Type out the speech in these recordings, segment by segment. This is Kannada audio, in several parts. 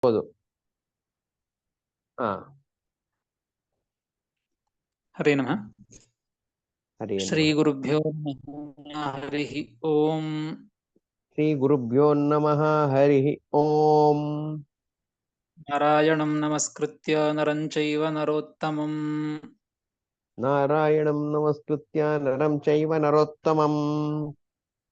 ಹೌದು. ಹಾ, ಹರೇ ನಮಃ. ಹರಿ ಶ್ರೀ ಗುರುಭ್ಯೋ ನಮಃ. ಹರಿ ಓಂ. ಶ್ರೀ ಗುರುಭ್ಯೋ ನಮಃ. ಹರಿ ಓಂ. ನಾರಾಯಣಂ ನಮಸ್ಕೃತ್ಯ ನರಂ ಚೈವ ನರೋತ್ತಮಂ ನಾರಾಯಣಂ ನಮಸ್ಕೃತ್ಯ ನರಂ ಚೈವ ನರೋತ್ತಮಂ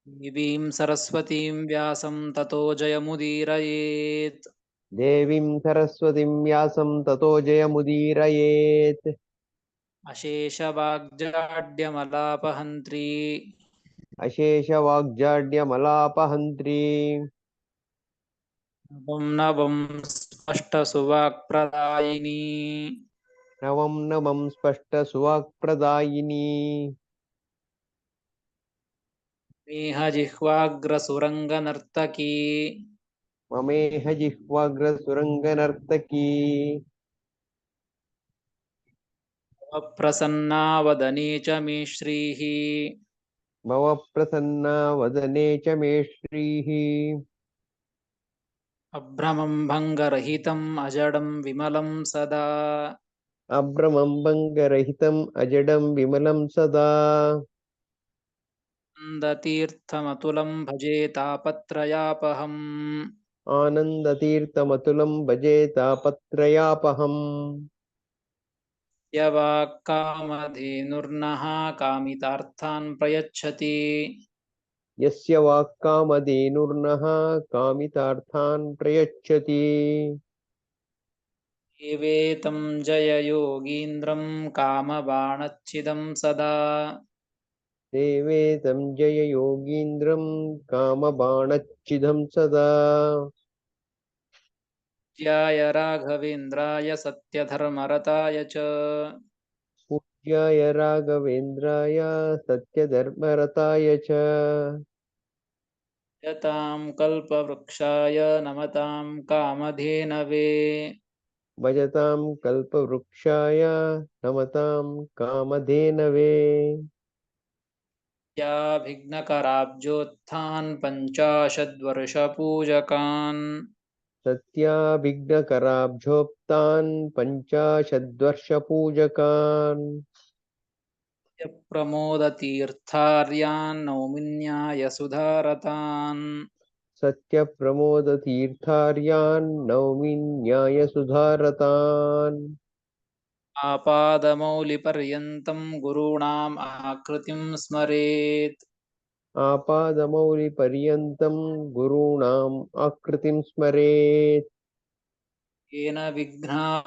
ದೇವೀಂ ಸರಸ್ವತೀಂ ವ್ಯಾಸಂ ತತೋ ಜಯಮುದೀರಯೇತ್. ದೇವೀಂ ಸರಸ್ವತಿಂ ವ್ಯಾಸಂ ತತೋ ಜಯಮುದೀರಯೇತ್. ಅಶೇಷ ವಾಗ್ಜಾಡ್ಯಮಲಾಪಹಂತ್ರೀ ಅಶೇಷ ವಾಗ್ಜಾಡ್ಯಮಲಾಪಹಂತ್ರೀ ನವಂ ನವಂ ಸ್ಪಷ್ಟ ಸುವಾಕ್ಪ್ರದಾಯಿನೀ ನವಂ ನವಂ ಸ್ಪಷ್ಟ ಸುವಾಕ್ಪ್ರದಾಯಿನೀ ಮೇಹ ಜಿಹ್ವಾಗ್ರ ಸುರಂಗ ನರ್ತಕೀ ಮಮೇಹ ಜಿಹ್ವಾಗ್ರ ಸುರಂಗನರ್ತಕೀ ಪ್ರಸನ್ನಾ ವದನೇ ಚ ಮೇ ಶ್ರೀಃ ಭವ ಪ್ರಸನ್ನ ವದನೆ ಚ ಮೇ ಶ್ರೀಃ ಅಭ್ರಮಂ ಭಂಗರಹಿತಂ ಅಜಡಂ ವಿಮಲಂ ಸದಾ ಅಭ್ರಮಂ ಭಂಗರಹಿತಂ ಅಜಡಂ ವಿಮಲಂ ಸದಾ ಆನಂದತೀರ್ಥಮತುಲಂ ಭಜೆ ತಾಪತ್ರಯಾಪಹಂ ಆನಂದತೀರ್ಥಮತುಲಂ ಭಜೆ ತಾಪತ್ರಯಾಪಹಂ ಯವಾಕ್ಕಾಮಧೇನುರ್ನಃ ಕಾಮಿತಾರ್ಥಾನ್ ಪ್ರಯಚ್ಛತಿ ಯಸ್ಯ ವಾಕ್ಕಾಮಧೇನುರ್ನಃ ಕಾಮಿತಾರ್ಥಾನ್ ಪ್ರಯಚ್ಛತಿ ಏವೇತಂ ಜಯ ಯೋಗೀಂದ್ರಂ ಕಾಮಬಾಣಚ್ಛಿದಂ ಸದಾ ದೇವೇ तं ಜಯ ಯೋಗೀಂದ್ರಂ ಕಾಮಬಾಣಚ್ಛಿದಂ ಸದಾ ಧ್ಯಾಯ ರಾಘವೇಂದ್ರಾಯ ಸತ್ಯಧರ್ಮರತಾಯ ಚ ಪೂಜ್ಯಾಯ ರಾಘವೇಂದ್ರಾಯ ಸತ್ಯಧರ್ಮರತಾಯ ಚ ಯತಾಂ ಕಲ್ಪವೃಕ್ಷಾಯ ನಮತಾಂ ಕಾಮಧೇನವೇ ಭಜತಾಂ ಕಲ್ಪವೃಕ್ಷಾಯ ನಮತಾಂ ಕಾಮಧೇನವೇ ತ್ಯಾಭಿಘ್ನಕರಾಬ್ಜೋತ್ಥಾನ್ ಪಂಚಾಶದ್ವರ್ಷಪೂಜಕಾನ್ ಸತ್ಯಾಭಿಘ್ನಕರಾಬ್ಜೋಪ್ತಾನ್ ಪಂಚಾಶದ್ವರ್ಷಪೂಜಕಾನ್ ಪ್ರಮೋದತೀರ್ಥಾರ್ಯಾನ್ ನೌಮಿನ್ಯಾಯ ಸುಧಾರತಾನ್ ಸತ್ಯಪ್ರಮೋದತೀರ್ಥಾರ್ಯಾನ್ ನೌಮಿ ನ್ಯಾಯಸುಧಾರತಾನ್ ಆಪಾದಮೌಲಿಪರ್ಯಂತಂ ಗುರುಣಾಂ ಆಕೃತಿಂ ಸ್ಮರೇತ್ ಆಪಾದಮೌಲಿಪರ್ಯಂತಂ ಗುರುಣಾಂ ಆಕೃತಿಂ ಸ್ಮರೇತ್ ಯೇನ ವಿಘ್ನಾಃ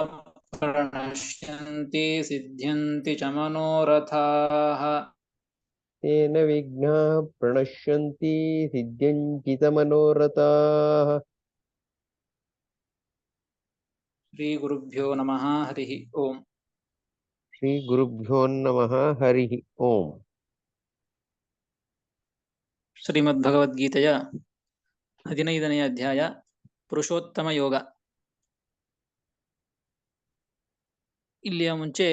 ಪ್ರಣಶ್ಯಂತಿ ಸಿದ್ಧ್ಯಂತಿ ಚ ಮನೋರಥಾಃ ತೇನ ವಿಘ್ನಾಃ ಪ್ರಣಶ್ಯಂತಿ ಸಿದ್ಧ್ಯಂತಿ ಚ ಮನೋರಥಾಃ ಶ್ರೀ ಗುರುಭ್ಯೋ ನಮಃ ಹರಿ ಓಂ. ಶ್ರೀ ಗುರುಭ್ಯೋ ನಮಃ ಹರಿ ಓಂ. ಶ್ರೀಮದ್ಭಗವದ್ಗೀತೆಯ 15ನೇ ಅಧ್ಯಾಯ ಪುರುಷೋತ್ತಮ ಯೋಗ. ಇಲ್ಲಿಯ ಮುಂಚೆ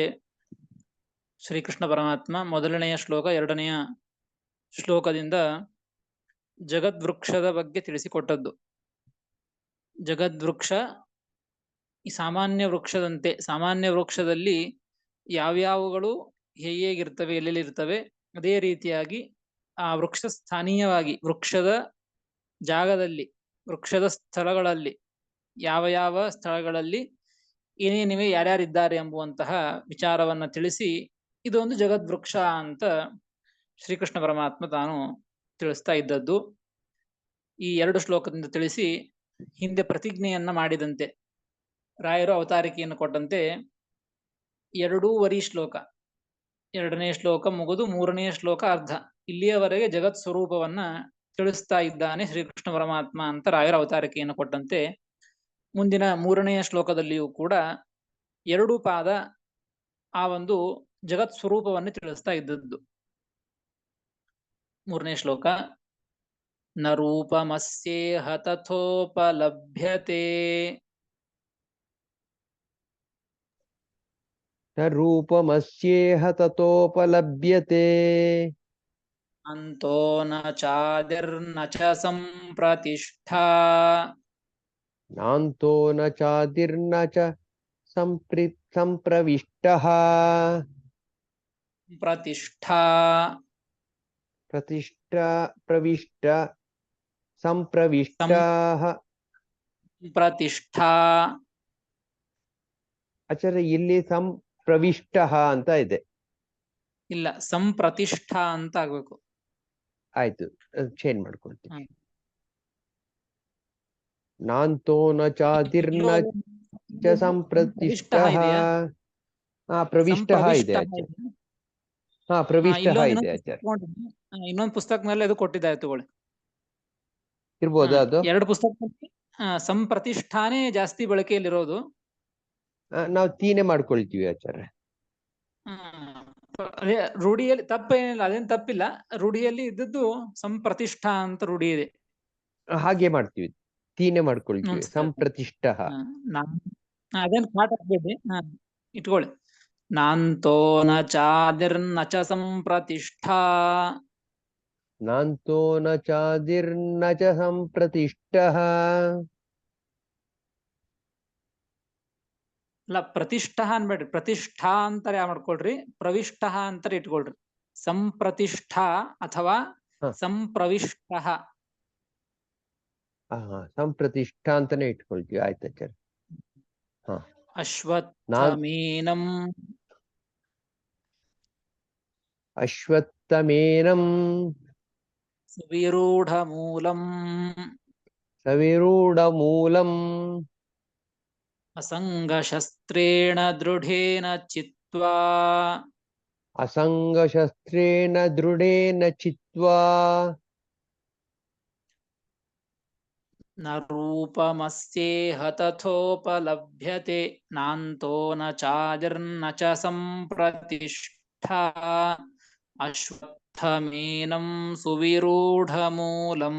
ಶ್ರೀಕೃಷ್ಣ ಪರಮಾತ್ಮ ಮೊದಲನೆಯ ಶ್ಲೋಕ 2ನೆಯ ಶ್ಲೋಕದಿಂದ ಜಗದ್ವೃಕ್ಷದ ಬಗ್ಗೆ ತಿಳಿಸಿಕೊಟ್ಟದ್ದು. ಜಗದ್ವೃಕ್ಷ ಈ ಸಾಮಾನ್ಯ ವೃಕ್ಷದಂತೆ, ಸಾಮಾನ್ಯ ವೃಕ್ಷದಲ್ಲಿ ಯಾವ್ಯಾವುಗಳು ಹೇಗಿರ್ತವೆ, ಎಲ್ಲೆಲ್ಲಿರ್ತವೆ, ಅದೇ ರೀತಿಯಾಗಿ ಆ ವೃಕ್ಷ ಸ್ಥಾನೀಯವಾಗಿ ವೃಕ್ಷದ ಜಾಗದಲ್ಲಿ, ವೃಕ್ಷದ ಸ್ಥಳಗಳಲ್ಲಿ, ಯಾವ ಯಾವ ಸ್ಥಳಗಳಲ್ಲಿ ಏನೇನಿವೆ, ಯಾರ್ಯಾರಿದ್ದಾರೆ ಎಂಬುವಂತಹ ವಿಚಾರವನ್ನ ತಿಳಿಸಿ ಇದೊಂದು ಜಗದ್ವೃಕ್ಷ ಅಂತ ಶ್ರೀಕೃಷ್ಣ ಪರಮಾತ್ಮ ತಾನು ತಿಳಿಸ್ತಾ ಇದ್ದದ್ದು. ಈ 2 ಶ್ಲೋಕದಿಂದ ತಿಳಿಸಿ ಹಿಂದೆ ಪ್ರತಿಜ್ಞೆಯನ್ನ ಮಾಡಿದಂತೆ, ರಾಯರು ಅವತಾರಿಕೆಯನ್ನು ಕೊಟ್ಟಂತೆ 2.5 ಶ್ಲೋಕ, 2ನೇ ಶ್ಲೋಕ ಮುಗಿದು 3ನೇ ಶ್ಲೋಕ ಅರ್ಧ, ಇಲ್ಲಿಯವರೆಗೆ ಜಗತ್ ಸ್ವರೂಪವನ್ನ ತಿಳಿಸ್ತಾ ಇದ್ದಾನೆ ಶ್ರೀಕೃಷ್ಣ ಪರಮಾತ್ಮ ಅಂತ ರಾಯರ ಅವತಾರಿಕೆಯನ್ನು ಕೊಟ್ಟಂತೆ, ಮುಂದಿನ 3ನೆಯ ಶ್ಲೋಕದಲ್ಲಿಯೂ ಕೂಡ 2 ಪಾದ ಆ ಒಂದು ಜಗತ್ ಸ್ವರೂಪವನ್ನು ತಿಳಿಸ್ತಾ ಇದ್ದದ್ದು. 3ನೇ ಶ್ಲೋಕ ನ ರೂಪಮಸ್ಯೇಹ ತಥೋಪಲಭ್ಯತೆ ನ ರೂಪಮಸ್ಯೇಹ ತತೋಪಲಭ್ಯತೆ ಅಂತೋ ನ ಚಾದಿರ್ನ ಚ ಸಂಪ್ರತಿಷ್ಠಾ नान्तो न चादिर्न च संप्रविष्टः प्रतिष्ठा प्रतिष्ठा प्रविष्ट संप्रविष्टः प्रतिष्ठा ಆಚಾರ್ಯ ಇಲ್ಲಿ ಸಂಪ್ರವಿಷ್ಟಃ ಅಂತ ಇದೆ. ಇಲ್ಲ, ಸಂಪ್ರತಿಷ್ಠಾ ಅಂತ ಆಗ್ಬೇಕು. ಆಯ್ತು, ಚೇಂಜ್ ಮಾಡ್ಕೊಳ್ತೀವಿ. ನಾಂತೋ ನ ಚಾದಿರ್ನ ಚ ಸಂಪ್ರತಿಷ್ಠಃ. ಪ್ರವಿಷ್ಟಃ ಇದೆ ಆಚಾರ್ಯ. ಪ್ರವಿಷ್ಟಃ ಇದೆ ಆಚಾರ್ಯ. ಇನ್ನೊಂದು ಪುಸ್ತಕದಲ್ಲಿ ಅದು ಕೊಟ್ಟಿದ್ದಾರೆ, ತಗೊಳ್ಳಿ. ಇರ್ಬೋದಾ ಅದು? ಎರಡು ಪುಸ್ತಕದಲ್ಲಿ ಸಂಪ್ರತಿಷ್ಠಾನೇ ಜಾಸ್ತಿ ಬಳಕೆಯಲ್ಲಿರೋದು. ನಾವು ತೀನೆ ಮಾಡ್ಕೊಳ್ತೀವಿ ಆಚಾರ್ಯ. ಅದೇ ರೂಢಿಯಲ್ಲಿ ತಪ್ಪೇನಿಲ್ಲ, ಅದೇನು ತಪ್ಪಿಲ್ಲ. ರೂಢಿಯಲ್ಲಿ ಇದ್ದದ್ದು ಸಂಪ್ರತಿಷ್ಠಾ ಅಂತ ರೂಢಿ ಇದೆ. ಹಾಗೆ ಮಾಡ್ತೀವಿ, ತೀನೆ ಮಾಡ್ಕೊಳ್ತೀವಿ. ಸಂಪ್ರತಿಷ್ಠಃ ಅದೇನು ಪಾಠ ಆಗ್ಬೇಡಿ, ಇಟ್ಕೊಳ್ಳಿ. ನಾಂತೋ ನ ಚಾದಿರ್ನ ಚ ಸಂಪ್ರತಿಷ್ಠಾ. ನಾಂತೋ ನ ಚಾದಿರ್ನ ಚ ಸಂಪ್ರತಿಷ್ಠಃ. ಅಲ್ಲ, ಪ್ರತಿಷ್ಠಾ ಅನ್ಬೇಡ್ರಿ, ಪ್ರತಿಷ್ಠಾ ಅಂತಾರೆ ಮಾಡ್ಕೊಳ್ರಿ, ಪ್ರವಿಷ್ಟ ಅಂತಾರೆ ಇಟ್ಕೊಳ್ರಿ. ಸಂಪ್ರತಿಷ್ಠಾ ಅಥವಾ ಸಂಪ್ರವಿಷ್ಟ. ಸಂಪ್ರತಿಷ್ಠಾ ಅಂತಾನೆ ಇಟ್ಕೊಳ್ತೀವಿ. ಆಯ್ತು ಆಚಾರ್ಯ. ಅಶ್ವತ್ಥಮೇನಂ ಅಶ್ವತ್ಥಮೇನಂ ಸುವಿರೂಢಮೂಲಂ ಸವಿರೂಢಮೂಲಂ ಅಸಂಗಶಸ್ತ್ರೇಣ ದೃಢೇನ ಚಿತ್ವಾ. ಅಸಂಗಶಸ್ತ್ರೇಣ ದೃಢೇನ ಚಿತ್ವಾ. ನ ರೂಪಮಸ್ಯೇಹ ತಥೋಪಲಭ್ಯತೆ ನಾಂತೋ ನ ಚಾದಿರ್ನ ಚ ಸಂಪ್ರತಿಷ್ಠಾ. ಅಶ್ವತ್ಥಮೇನಂ ಸುವಿರೂಢಮೂಲಂ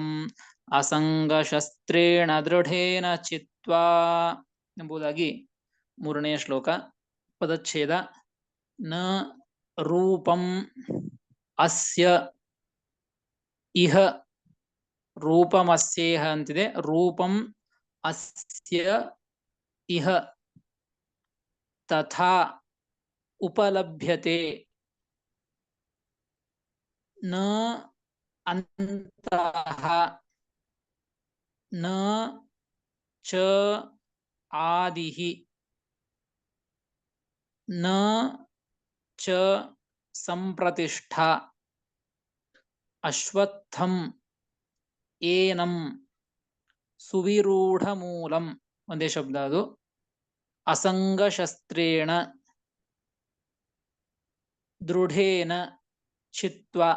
ಅಸಂಗಶಸ್ತ್ರೇಣ ದೃಢೇನ ಚಿತ್ವಾ ಎಂಬುದಾಗಿ 3ನೇ ಶ್ಲೋಕ. ಪದಚ್ಛೇದ. ನ ರೂಪಂ ಅಸ್ಯ ಇಹ. ರೂಪಮಸ್ಯೇಹ ಅಂತಿದೆ, ರೂಪಂ ಅಸ್ಯ ಇಹ ತಥಾ ಉಪಲಭ್ಯತೆ. ನ ಅಂತಃ ನ ಚ ಆದಿಃ ನ ಚ ಸಂಪ್ರತಿಷ್ಠಾ. ಅಶ್ವತ್ಥಂ ಏನಂ ಸುವಿರೂಢಮೂಲಂ, ಒಂದೇ ಶಬ್ದ ಅದು. ಅಸಂಗಶಸ್ತ್ರೇಣ ದೃಢೇನ ಚಿತ್ವಾ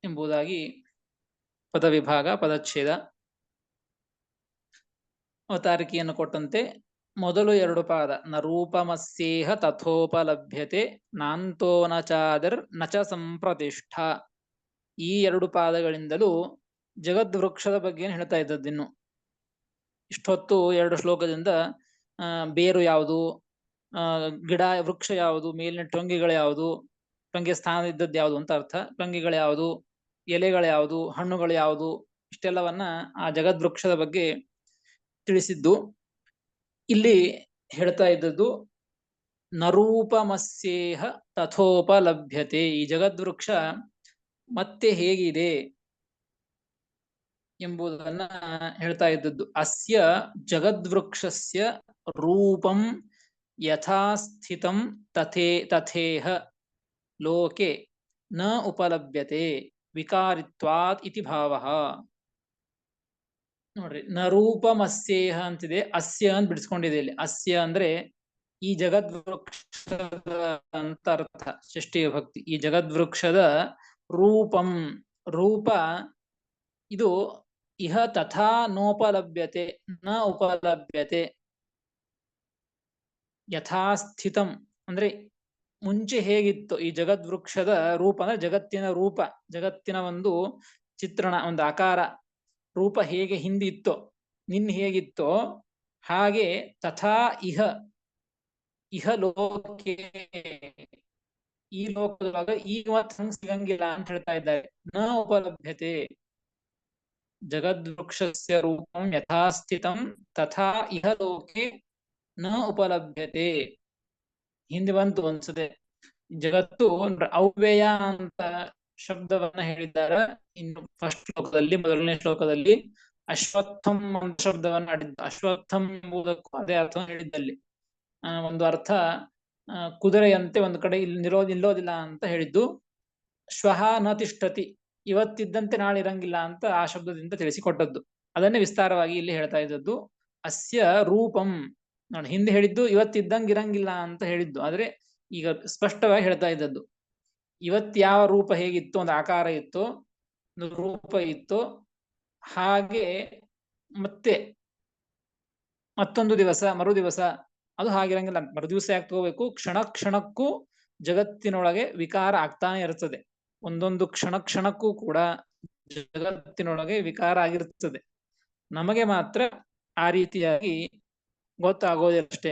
ಎಂಬುದಾಗಿ ಪದವಿಭಾಗ, ಪದಚ್ಛೇದ. ಅವತಾರಿಕೆಯನ್ನು ಕೊಟ್ಟಂತೆ ಮೊದಲು 2 ಪಾದ ನ ರೂಪಮಸ್ಯೇಹ ತಥೋಪಲಭ್ಯತೆ ನಾಂತೋ ನ ಚಾದಿರ್ ನ ಚ ಸಂಪ್ರತಿಷ್ಠಾ. ಈ 2 ಪಾದಗಳಿಂದಲೂ ಜಗದ್ವೃಕ್ಷದ ಬಗ್ಗೆ ಹೇಳ್ತಾ ಇದ್ದದ್ದಿನ್ನು. ಇಷ್ಟೊತ್ತು 2 ಶ್ಲೋಕದಿಂದ ಬೇರು ಯಾವುದು, ಗಿಡ ವೃಕ್ಷ ಯಾವುದು, ಮೇಲಿನ ಟೊಂಗಿಗಳು ಯಾವುದು, ಟೊಂಗೆ ಸ್ಥಾನ ಇದ್ದದ್ದು ಯಾವುದು ಅಂತ ಅರ್ಥ, ಟೊಂಗಿಗಳು ಯಾವುದು, ಎಲೆಗಳು ಯಾವುದು, ಹಣ್ಣುಗಳು ಯಾವುದು, ಇಷ್ಟೆಲ್ಲವನ್ನ ಆ ಜಗದ್ವೃಕ್ಷದ ಬಗ್ಗೆ ತಿಳಿಸಿದ್ದು. ಇಲ್ಲಿ ಹೇಳ್ತಾ ಇದ್ದದ್ದು ನರೂಪಮಸ್ಯೇಹ ತಥೋಪಲಭ್ಯತೆ. ಈ ಜಗದ್ವೃಕ್ಷ ಮತ್ತೆ ಹೇಗಿದೆ ಎಂಬುದನ್ನ ಹೇಳ್ತಾ ಇದ್ದದ್ದು. ಅಸ್ಯ ಜಗದ್ವೃಕ್ಷಸ್ಯ ರೂಪಂ ಯಥಾಸ್ಥಿತಂ ತಥೇಹ ಲೋಕೆ ನ ಉಪಲಭ್ಯತೆ ವಿಕಾರಿತ್ವಾತ್ ಇತಿ ಭಾವಃ. ನೋಡ್ರಿ, ನ ರೂಪಮಸ್ಯೇಹ ಅಂತಿದೆ, ಅಸ್ಯ ಅಂತ ಬಿಡಿಸ್ಕೊಂಡಿದೆ ಇಲ್ಲಿ. ಅಸ್ಯ ಅಂದ್ರೆ ಈ ಜಗದ್ವೃಕ್ಷದ ಅಂತ ಅರ್ಥ, ಷಷ್ಠಿ ವಿಭಕ್ತಿ. ಈ ಜಗದ್ವೃಕ್ಷದ ರೂಪಂ, ರೂಪ ಇದು ಇಹ ತಥಾ ನೋಪಲಭ್ಯತೆ ನ ಉಪಲಭ್ಯತೆ. ಯಥಾಸ್ಥಿತಂ ಅಂದ್ರೆ ಮುಂಚೆ ಹೇಗಿತ್ತು ಈ ಜಗದ್ವೃಕ್ಷದ ರೂಪ, ಅಂದ್ರೆ ಜಗತ್ತಿನ ರೂಪ, ಜಗತ್ತಿನ ಒಂದು ಚಿತ್ರಣ, ಒಂದು ಆಕಾರ, ರೂಪ ಹೇಗೆ ಹಿಂದಿತ್ತೋ, ನಿನ್ನೆ ಹೇಗಿತ್ತೋ ಹಾಗೆ ತಥಾ ಇಹ, ಇಹ ಲೋಕೆ, ಈ ಲೋಕದೊಳಗ ಈಗ ಹಂಗ್ ಸಿಗಂಗಿಲ್ಲ ಅಂತ ಹೇಳ್ತಾ ಇದ್ದಾರೆ. ನ ಉಪಲಭ್ಯತೆ, ಜಗದ್ವೃಕ್ಷಸ್ಯ ರೂಪಂ ಯಥಾ ಸ್ಥಿತಂ ತಥಾ ಇಹ ಲೋಕೆ ನ ಉಪಲಭ್ಯತೆ. ಹಿಂದೆ ಬಂತು ಒಂದ್ಸತೆ ಜಗತ್ತು ಅವ್ಯಯ ಅಂತ ಶಬ್ದವನ್ನ ಹೇಳಿದ್ದಾರೆ. ಇನ್ನು ಫಸ್ಟ್ ಶ್ಲೋಕದಲ್ಲಿ, ಮೊದಲನೇ ಶ್ಲೋಕದಲ್ಲಿ ಅಶ್ವತ್ಥಂ ಅಂತ ಶಬ್ದವನ್ನ ಆಡಿದ್ದು. ಅಶ್ವತ್ಥಂ ಎಂಬುದಕ್ಕೂ ಅದೇ ಅರ್ಥ ಹೇಳಿದ್ದಲ್ಲಿ. ಒಂದು ಅರ್ಥ ಕುದುರೆಯಂತೆ ಒಂದು ಕಡೆ ಇಲ್ಲಿ ನಿಲ್ಲೋದಿಲ್ಲ ಅಂತ ಹೇಳಿದ್ದು. ಶ್ವಃ ನ ತಿಷ್ಠತಿ, ಇವತ್ತಿದ್ದಂತೆ ನಾಳೆ ಇರಂಗಿಲ್ಲ ಅಂತ ಆ ಶಬ್ದದಿಂದ ತಿಳಿಸಿಕೊಟ್ಟದ್ದು. ಅದನ್ನೇ ವಿಸ್ತಾರವಾಗಿ ಇಲ್ಲಿ ಹೇಳ್ತಾ ಇದ್ದದ್ದು. ಅಸ್ಯ ರೂಪಂ ನೋಡಿ, ಹಿಂದೆ ಹೇಳಿದ್ದು ಇವತ್ತಿದ್ದಂಗೆ ಇರಂಗಿಲ್ಲ ಅಂತ ಹೇಳಿದ್ದು, ಆದ್ರೆ ಈಗ ಸ್ಪಷ್ಟವಾಗಿ ಹೇಳ್ತಾ ಇದ್ದದ್ದು. ಇವತ್ ಯಾವ ರೂಪ ಹೇಗಿತ್ತು, ಒಂದು ಆಕಾರ ಇತ್ತು, ಒಂದು ರೂಪ ಇತ್ತು, ಹಾಗೆ ಮತ್ತೆ ಮತ್ತೊಂದು ದಿವಸ ಮರು ದಿವಸ ಅದು ಹಾಗಿರಂಗಿಲ್ಲ. ಮರು ದಿವಸ ಯಾಕೆ ತಗೋಬೇಕು? ಕ್ಷಣ ಕ್ಷಣಕ್ಕೂ ಜಗತ್ತಿನೊಳಗೆ ವಿಕಾರ ಆಗ್ತಾನೆ ಇರ್ತದೆ. ಒಂದೊಂದು ಕ್ಷಣ ಕ್ಷಣಕ್ಕೂ ಕೂಡ ಜಗತ್ತಿನೊಳಗೆ ವಿಕಾರ ಆಗಿರ್ತದೆ. ನಮಗೆ ಮಾತ್ರ ಆ ರೀತಿಯಾಗಿ ಗೊತ್ತಾಗೋದಿಲ್ಲಷ್ಟೇ.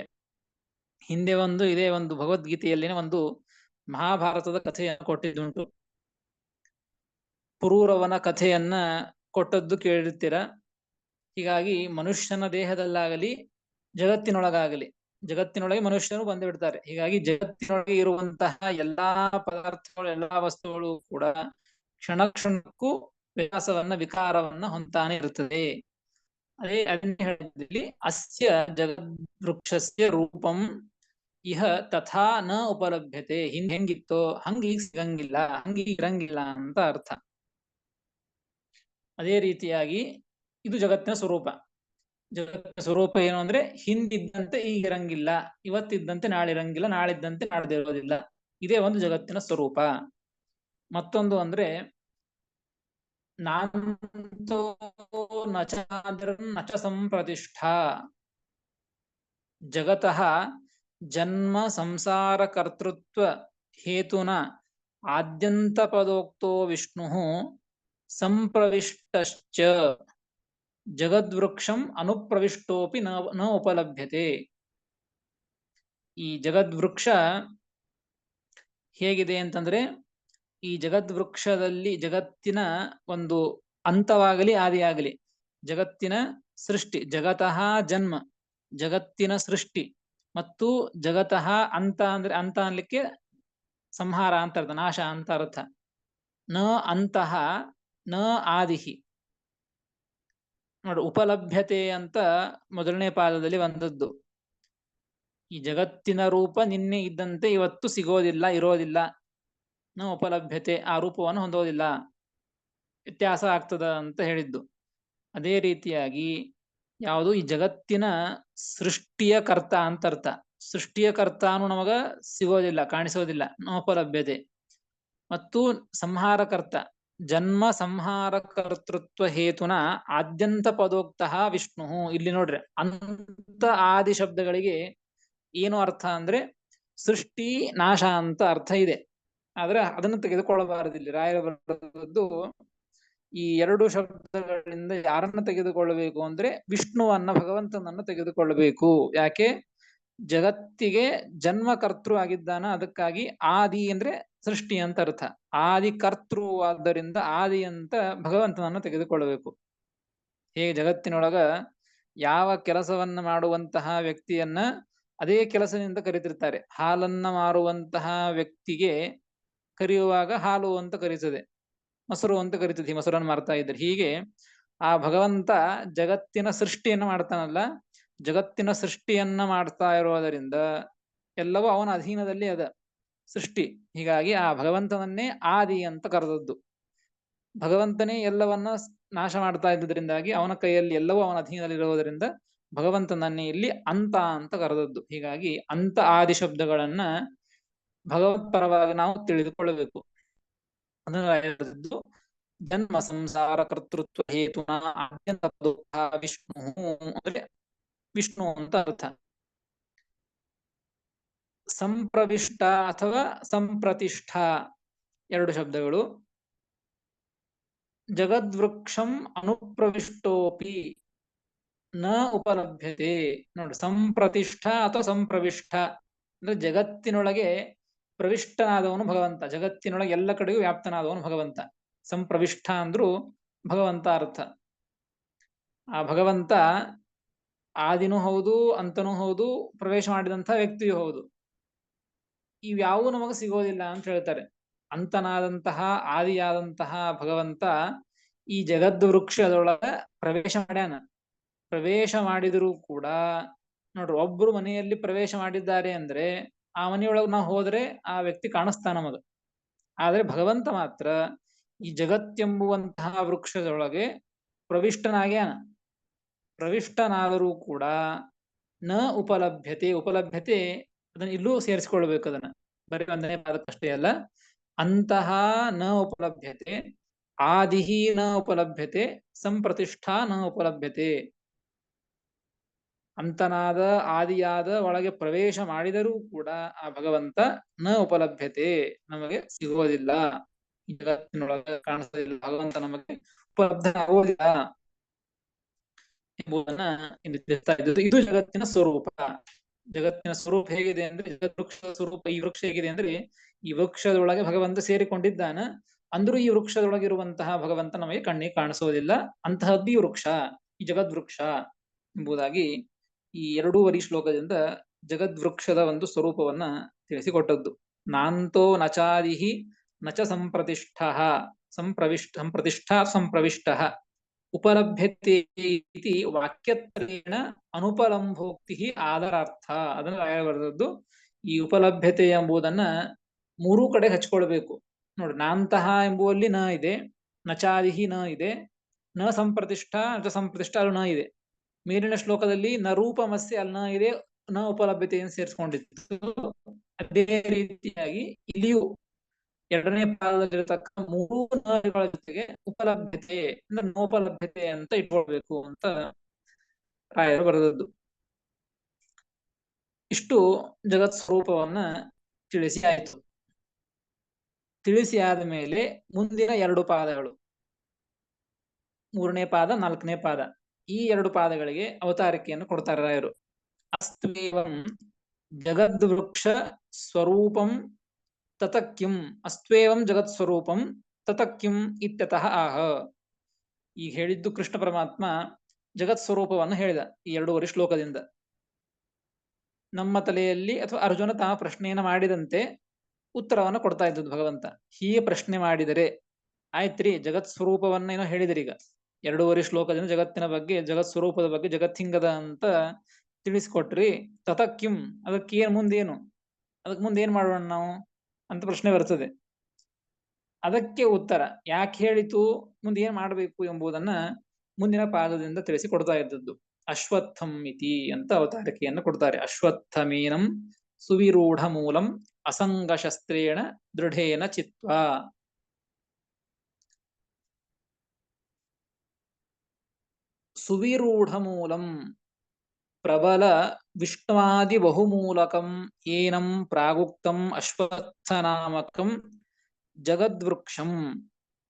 ಹಿಂದೆ ಇದೇ ಒಂದು ಭಗವದ್ಗೀತೆಯಲ್ಲಿನ ಒಂದು ಮಹಾಭಾರತದ ಕಥೆಯನ್ನು ಕೊಟ್ಟಿದ್ದುಂಟು. ಪುರೂರವನ ಕಥೆಯನ್ನ ಕೊಟ್ಟದ್ದು ಕೇಳಿರ್ತೀರ. ಹೀಗಾಗಿ ಮನುಷ್ಯನ ದೇಹದಲ್ಲಾಗಲಿ ಜಗತ್ತಿನೊಳಗೆ ಮನುಷ್ಯರು ಬಂದು ಬಿಡ್ತಾರೆ. ಹೀಗಾಗಿ ಜಗತ್ತಿನೊಳಗೆ ಇರುವಂತಹ ಎಲ್ಲಾ ಪದಾರ್ಥಗಳು, ಎಲ್ಲಾ ವಸ್ತುಗಳು ಕೂಡ ಕ್ಷಣ ಕ್ಷಣಕ್ಕೂ ವಿಕಾರವನ್ನ ಹೊಂತಾನೆ ಇರುತ್ತದೆ. ಅದನ್ನೇ ಹೇಳಿದಲ್ಲಿ ಅಸ್ಯ ಜಗದ್ವೃಕ್ಷಸ್ಯ ರೂಪಂ ಇಹ ತಥಾ ನ ಉಪಲಭ್ಯತೆ. ಹೆಂಗಿತ್ತೋ ಹಂಗೀಗ ಸಿಗಂಗಿಲ್ಲ, ಹಂಗೀಗ ಇರಂಗಿಲ್ಲ ಅಂತ ಅರ್ಥ. ಅದೇ ರೀತಿಯಾಗಿ ಇದು ಜಗತ್ತಿನ ಸ್ವರೂಪ. ಜಗತ್ತಿನ ಸ್ವರೂಪ ಏನು ಅಂದ್ರೆ, ಹಿಂದಿದ್ದಂತೆ ಈಗ ಇರಂಗಿಲ್ಲ, ಇವತ್ತಿದ್ದಂತೆ ನಾಳೆ ಇರಂಗಿಲ್ಲ, ನಾಳಿದ್ದಂತೆ ನಾಳೆದಿರೋದಿಲ್ಲ. ಇದೇ ಒಂದು ಜಗತ್ತಿನ ಸ್ವರೂಪ. ಮತ್ತೊಂದು ಅಂದ್ರೆ ನಾಂತೋ ನಚ ಸಂಪ್ರತಿಷ್ಠಾ. ಜಗತಃ ಜನ್ಮ ಸಂಸಾರ ಕರ್ತೃತ್ವ ಹೇತುನ ಆದ್ಯಂತ ಪದೋಕ್ತೋ ವಿಷ್ಣು ಸಂಪ್ರವಿಷ್ಟಶ್ಚ ಜಗದ್ವೃಕ್ಷಂ ಅನುಪ್ರವಿಷ್ಟೋಪಿ ನ ಉಪಲಭ್ಯತೆ. ಈ ಜಗದ್ವೃಕ್ಷ ಹೇಗಿದೆ ಅಂತಂದ್ರೆ, ಈ ಜಗದ್ವೃಕ್ಷದಲ್ಲಿ ಜಗತ್ತಿನ ಒಂದು ಅಂತವಾಗಲಿ ಆದಿಯಾಗಲಿ, ಜಗತ್ತಿನ ಸೃಷ್ಟಿ, ಜಗತಃ ಜನ್ಮ, ಜಗತ್ತಿನ ಸೃಷ್ಟಿ, ಮತ್ತು ಜಗತಃ ಅಂತ ಅಂದ್ರೆ, ಅಂತ ಅನ್ಲಿಕ್ಕೆ ಸಂಹಾರ ಅಂತ ಅರ್ಥ, ನಾಶ ಅಂತ ಅರ್ಥ. ನ ಅಂತಃ ನ ಆದಿಹಿ. ನೋಡಿ, ಉಪಲಭ್ಯತೆ ಅಂತ ಮೊದಲನೇ ಪಾದದಲ್ಲಿ ಬಂದದ್ದು. ಈ ಜಗತ್ತಿನ ರೂಪ ನಿನ್ನೆ ಇದ್ದಂತೆ ಇವತ್ತು ಸಿಗೋದಿಲ್ಲ, ಇರೋದಿಲ್ಲ. ನ ಉಪಲಭ್ಯತೆ, ಆ ರೂಪವನ್ನು ಹೊಂದೋದಿಲ್ಲ, ವ್ಯತ್ಯಾಸ ಆಗ್ತದ ಅಂತ ಹೇಳಿದ್ದು. ಅದೇ ರೀತಿಯಾಗಿ ಯಾವುದು ಈ ಜಗತ್ತಿನ ಸೃಷ್ಟಿಯ ಕರ್ತ ಅಂತ ಅರ್ಥ. ಸೃಷ್ಟಿಯ ಕರ್ತಾನು ನಮಗ ಸಿಗೋದಿಲ್ಲ, ಕಾಣಿಸೋದಿಲ್ಲ, ನೋಪಲಭ್ಯತೆ. ಮತ್ತು ಸಂಹಾರಕರ್ತ, ಜನ್ಮ ಸಂಹಾರ ಕರ್ತೃತ್ವ ಹೇತುನ ಆದ್ಯಂತ ಪದೋಕ್ತಃ ವಿಷ್ಣು. ಇಲ್ಲಿ ನೋಡ್ರಿ, ಅಂತ ಆದಿ ಶಬ್ದಗಳಿಗೆ ಏನು ಅರ್ಥ ಅಂದ್ರೆ ಸೃಷ್ಟಿ ನಾಶ ಅಂತ ಅರ್ಥ ಇದೆ. ಆದ್ರೆ ಅದನ್ನು ತೆಗೆದುಕೊಳ್ಳಬಾರದಿಲ್ಲ. ರಾಯರ ಬರೆದದ್ದು ಈ ಎರಡು ಶಬ್ದಗಳಿಂದ ಯಾರನ್ನ ತೆಗೆದುಕೊಳ್ಳಬೇಕು ಅಂದ್ರೆ ವಿಷ್ಣುವನ್ನ, ಭಗವಂತನನ್ನು ತೆಗೆದುಕೊಳ್ಳಬೇಕು. ಯಾಕೆ? ಜಗತ್ತಿಗೆ ಜನ್ಮ ಕರ್ತೃ ಆಗಿದ್ದಾನ, ಅದಕ್ಕಾಗಿ ಆದಿ ಅಂದ್ರೆ ಸೃಷ್ಟಿ ಅಂತ ಅರ್ಥ. ಆದಿ ಕರ್ತೃ ಆದ್ದರಿಂದ ಆದಿ ಅಂತ ಭಗವಂತನನ್ನು ತೆಗೆದುಕೊಳ್ಳಬೇಕು. ಹೇಗೆ ಜಗತ್ತಿನೊಳಗ ಯಾವ ಕೆಲಸವನ್ನ ಮಾಡುವಂತಹ ವ್ಯಕ್ತಿಯನ್ನ ಅದೇ ಕೆಲಸದಿಂದ ಕರೀತಿರ್ತಾರೆ. ಹಾಲನ್ನ ಮಾರುವಂತಹ ವ್ಯಕ್ತಿಗೆ ಕರೆಯುವಾಗ ಹಾಲು ಅಂತ ಕರೀತದೆ, ಮೊಸರು ಅಂತ ಕರೀತದೆ, ಮೊಸರನ್ನು ಮಾರ್ತಾ ಇದ್ದಾರೆ. ಹೀಗೆ ಆ ಭಗವಂತ ಜಗತ್ತಿನ ಸೃಷ್ಟಿಯನ್ನ ಮಾಡ್ತಾನಲ್ಲ, ಜಗತ್ತಿನ ಸೃಷ್ಟಿಯನ್ನ ಮಾಡ್ತಾ ಇರೋದರಿಂದ ಎಲ್ಲವೂ ಅವನ ಅಧೀನದಲ್ಲಿ ಅದ ಸೃಷ್ಟಿ. ಹೀಗಾಗಿ ಆ ಭಗವಂತನನ್ನೇ ಆದಿ ಅಂತ ಕರೆದದ್ದು. ಭಗವಂತನೇ ಎಲ್ಲವನ್ನ ನಾಶ ಮಾಡ್ತಾ ಇದ್ದುದರಿಂದಾಗಿ ಅವನ ಕೈಯಲ್ಲಿ ಎಲ್ಲವೂ ಅವನ ಅಧೀನದಲ್ಲಿರುವುದರಿಂದ ಭಗವಂತನನ್ನೇ ಇಲ್ಲಿ ಅಂತ ಕರೆದದ್ದು. ಹೀಗಾಗಿ ಅಂತ ಆದಿ ಶಬ್ದಗಳನ್ನ ಭಗವತ್ ಪರವಾಗಿ ನಾವು ತಿಳಿದುಕೊಳ್ಳಬೇಕು. ಅದನ್ನು ಜನ್ಮ ಸಂಸಾರ ಕರ್ತೃತ್ವ ಹೇತುನ ಆದ್ಯಂತ ವಿಷ್ಣು ಅಂದ್ರೆ ವಿಷ್ಣು ಅಂತ ಅರ್ಥ. ಸಂಪ್ರವಿಷ್ಟ ಅಥವಾ ಸಂಪ್ರತಿಷ್ಠ ಎರಡು ಶಬ್ದಗಳು. ಜಗದ್ವೃಕ್ಷಂ ಅನುಪ್ರವಿಷ್ಟೋಪಿ ನ ಉಪಲಭ್ಯತೆ. ನೋಡಿ, ಸಂಪ್ರತಿಷ್ಠ ಅಥವಾ ಸಂಪ್ರವಿಷ್ಟ ಅಂದ್ರೆ ಜಗತ್ತಿನೊಳಗೆ ಪ್ರವಿಷ್ಟನಾದವನು ಭಗವಂತ, ಜಗತ್ತಿನೊಳಗೆ ಎಲ್ಲ ಕಡೆಗೂ ವ್ಯಾಪ್ತನಾದವನು ಭಗವಂತ. ಸಂಪ್ರವಿಷ್ಟ ಅಂದ್ರೂ ಭಗವಂತ ಅರ್ಥ. ಆ ಭಗವಂತ ಆದಿನೂ ಹೌದು, ಅಂತನೂ ಹೌದು, ಪ್ರವೇಶ ಮಾಡಿದಂತಹ ವ್ಯಕ್ತಿಯೂ ಹೌದು. ಇವ್ಯಾವೂ ನಮಗೆ ಸಿಗೋದಿಲ್ಲ ಅಂತ ಹೇಳ್ತಾರೆ. ಅಂತನಾದಂತಹ ಆದಿಯಾದಂತಹ ಭಗವಂತ ಈ ಜಗದ್ವೃಕ್ಷದೊಳಗ ಪ್ರವೇಶ ಮಾಡ್ಯಾನ. ಪ್ರವೇಶ ಮಾಡಿದರೂ ಕೂಡ ನೋಡ್ರಿ, ಒಬ್ರು ಮನೆಯಲ್ಲಿ ಪ್ರವೇಶ ಮಾಡಿದ್ದಾರೆ ಅಂದ್ರೆ ಆ ಮನೆಯೊಳಗೆ ನಾವು ಹೋದ್ರೆ ಆ ವ್ಯಕ್ತಿ ಕಾಣಿಸ್ತಾನ ನಮಗ. ಆದ್ರೆ ಭಗವಂತ ಮಾತ್ರ ಈ ಜಗತ್ತೆಂಬುವಂತಹ ವೃಕ್ಷದೊಳಗೆ ಪ್ರವಿಷ್ಟನಾಗ್ಯಾನ. ಪ್ರವಿಷ್ಟನಾದರೂ ಕೂಡ ನ ಉಪಲಭ್ಯತೆ, ಉಪಲಭ್ಯತೆ ಅದನ್ನ ಇಲ್ಲೂ ಸೇರಿಸಿಕೊಳ್ಬೇಕು. ಅದನ್ನ ಬರೀ ಒಂದನೇ ಪಾದಕ್ಕಷ್ಟೇ ಅಲ್ಲ. ಅಂತಹ ನ ಉಪಲಭ್ಯತೆ, ಆದಿಹಿ ನ ಉಪಲಭ್ಯತೆ, ಸಂಪ್ರತಿಷ್ಠಾ ನ ಉಪಲಭ್ಯತೆ. ಅಂತನಾದ ಆದಿಯಾದ ಒಳಗೆ ಪ್ರವೇಶ ಮಾಡಿದರೂ ಕೂಡ ಆ ಭಗವಂತ ನ ಉಪಲಭ್ಯತೆ, ನಮಗೆ ಸಿಗೋದಿಲ್ಲ. ಈ ಜಗತ್ತಿನೊಳಗೆ ಕಾಣಿಸೋದಿಲ್ಲ, ಭಗವಂತ ನಮಗೆ ಉಪಲಬ್ಧ ಆಗೋದಿಲ್ಲ ಎಂಬುದನ್ನ ಇಲ್ಲಿ ತಿಳಿಸ್ತಾ ಇದ್ದು. ಇದು ಜಗತ್ತಿನ ಸ್ವರೂಪ. ಜಗತ್ತಿನ ಸ್ವರೂಪ ಹೇಗಿದೆ ಅಂದ್ರೆ, ಜಗದ್ವೃಕ್ಷದ ಸ್ವರೂಪ, ಈ ವೃಕ್ಷ ಹೇಗಿದೆ ಅಂದ್ರೆ, ಈ ವೃಕ್ಷದೊಳಗೆ ಭಗವಂತ ಸೇರಿಕೊಂಡಿದ್ದಾನ. ಅಂದ್ರೂ ಈ ವೃಕ್ಷದೊಳಗಿರುವಂತಹ ಭಗವಂತ ನಮಗೆ ಕಣ್ಣಿಗೆ ಕಾಣಿಸೋದಿಲ್ಲ. ಅಂತಹದ್ದು ಈ ವೃಕ್ಷ, ಈ ಜಗದ್ವೃಕ್ಷ ಎಂಬುದಾಗಿ ಈ 2 ಶ್ಲೋಕದಿಂದ ಜಗದ್ವೃಕ್ಷದ ಒಂದು ಸ್ವರೂಪವನ್ನ ತಿಳಿಸಿಕೊಟ್ಟದ್ದು. ನಾಂತೋ ನಚಾದಿಹಿ ನಚ ಸಂಪ್ರವಿಷ್ಟ ಉಪಲಭ್ಯತೆ ಇತಿ ವಾಕ್ಯತ್ರಯೇಣ ಅನುಪಲಂಭೋಕ್ತಿ ಆದರಾರ್ಥ. ಅದನ್ನ ಬರೆದದ್ದು. ಈ ಉಪಲಭ್ಯತೆ ಎಂಬುದನ್ನ 3 ಕಡೆ ಹಚ್ಕೊಳ್ಬೇಕು ನೋಡಿ. ನಾಂತಹ ಎಂಬುವಲ್ಲಿ ನ ಇದೆ, ನಚಾದಿಹಿ ನ ಇದೆ, ನ ಸಂಪ್ರತಿಷ್ಠ ನಚ ಸಂಪ್ರತಿಷ್ಠ ಅಲ್ಲಿ ನ ಇದೆ. ಮೇಲಿನ ಶ್ಲೋಕದಲ್ಲಿ ನ ರೂಪಮಸ್ಯ ಅಲ್ಲಿ ನ ಇದೆ, ನ ಉಪಲಭ್ಯತೆಯನ್ನು ಸೇರಿಸಿಕೊಂಡಿತ್ತು. ಅದೇ ರೀತಿಯಾಗಿ ಇಲ್ಲಿಯೂ 2ನೇ ಪಾದದಲ್ಲಿರತಕ್ಕ 3 ನಗಳ ಜೊತೆಗೆ ಉಪಲಭ್ಯತೆ ಅಂದ್ರೆ ನೋಪಲಭ್ಯತೆ ಅಂತ ಇಟ್ಕೊಳ್ಬೇಕು ಅಂತ ರಾಯರು ಬರೆದದ್ದು. ಇಷ್ಟು ಜಗತ್ ಸ್ವರೂಪವನ್ನ ತಿಳಿಸಿ ಆಯ್ತು. ತಿಳಿಸಿ ಆದ ಮೇಲೆ ಮುಂದಿನ 2 ಪಾದಗಳು, 3ನೇ ಪಾದ, 4ನೇ ಪಾದ, ಈ 2 ಪಾದಗಳಿಗೆ ಅವತಾರಿಕೆಯನ್ನು ಕೊಡ್ತಾರೆ ರಾಯರು. ಅಸ್ತ್ವೇವಂ ಜಗದ್ವೃಕ್ಷ ಸ್ವರೂಪಂ ತತಕ್ಕಿಂ, ಅಸ್ತ್ವೇವಂ ಜಗತ್ ಸ್ವರೂಪಂ ತತಕ್ಕಿಂ ಇತ್ಯತಃ ಆಹ. ಈಗ ಹೇಳಿದ್ದು ಕೃಷ್ಣ ಪರಮಾತ್ಮ ಜಗತ್ ಸ್ವರೂಪವನ್ನು ಹೇಳಿದ ಈ 2 ಶ್ಲೋಕದಿಂದ. ನಮ್ಮ ತಲೆಯಲ್ಲಿ ಅಥವಾ ಅರ್ಜುನ ತಾ ಪ್ರಶ್ನೆಯನ್ನು ಮಾಡಿದಂತೆ ಉತ್ತರವನ್ನು ಕೊಡ್ತಾ ಇದ್ದದ್ದು ಭಗವಂತ. ಹೀಗೆ ಪ್ರಶ್ನೆ ಮಾಡಿದರೆ ಆಯ್ತ್ರಿ, ಜಗತ್ ಸ್ವರೂಪವನ್ನ ಏನೋ ಹೇಳಿದ್ರಿ. ಈಗ 2 ಶ್ಲೋಕದಿಂದ ಜಗತ್ತಿನ ಬಗ್ಗೆ, ಜಗತ್ ಸ್ವರೂಪದ ಬಗ್ಗೆ, ಜಗತ್ತಿಂಗದ ಅಂತ ತಿಳಿಸ್ಕೊಟ್ರಿ. ತತಕ್ಕಿಂ, ಅದಕ್ಕೇನು ಮುಂದೇನು, ಅದಕ್ಕೆ ಮುಂದೆ ಏನ್ ಮಾಡೋಣ ನಾವು ಅಂತ ಪ್ರಶ್ನೆ ಬರ್ತದೆ. ಅದಕ್ಕೆ ಉತ್ತರ ಯಾಕೆ ಹೇಳಿತು, ಮುಂದೆ ಏನ್ ಮಾಡಬೇಕು ಎಂಬುದನ್ನ ಮುಂದಿನ ಪಾದದಿಂದ ತಿಳಿಸಿಕೊಡ್ತಾ ಇದ್ದದ್ದು. ಅಶ್ವತ್ಥಂ ಇತಿ ಅಂತ ಅವತಾರಿಕೆಯನ್ನು ಕೊಡ್ತಾರೆ. ಅಶ್ವತ್ಥಮೇನಂ ಸುವಿರೂಢ ಮೂಲಂ ಅಸಂಗ ಶಸ್ತ್ರೇಣ ದೃಢೇನ ಚಿತ್ವಾ. ಸುವಿರೂಢ ಮೂಲಂ ಪ್ರಬಲ ವಿಷ್ಣುವಾದಿ ಬಹುಮೂಲಕಂ ಏನಂ ಪ್ರಾಗುಕ್ತಂ ಅಶ್ವತ್ಥನಾಮಕಂ ಜಗದ್ವೃಕ್ಷಂ.